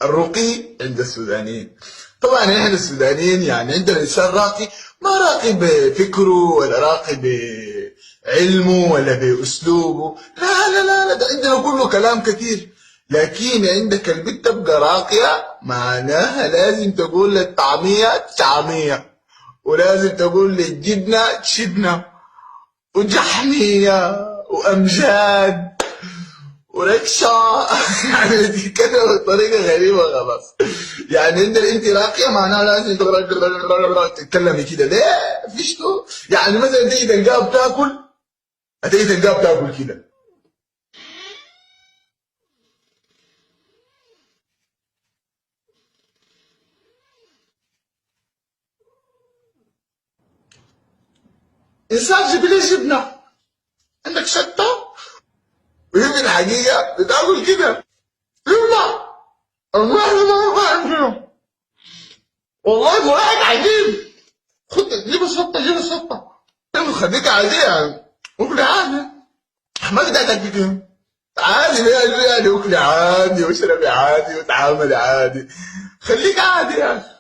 الرقي عند السودانيين. طبعا احنا السودانيين يعني عندنا انسان راقي، ما راقي بفكره ولا راقي بعلمه ولا باسلوبه، لا لا لا لا، ده عندنا كله كلام كثير. لكن عندك البنت تبقى راقيه معناها لازم تقول للطعميه طعميه، ولازم تقول للجبنه شبنه، وجحميه وامجاد وركشة. يعني دي كده بطريقة غريبة خلاص. يعني انت راقية معناها لازم تتكلمي كده، ليه؟ فيش تو. يعني مثلا تيجي تلقاها بتاكل، هتيجي تلقاها بتاكل كده. انسان جيب لي جبنة، عندك شطة، وهي في الحقيقة بتاكل كده. جبنة، والله ما عندنا، والله واحد عجيب. خد جيب الشطة، جيب الشطة، خليك عادية يعني، وكل عادي، ما بدك كده. عادي يعني اكلي عادي واشربي عادي وتعاملي عادي، خليك عادي يا اخي.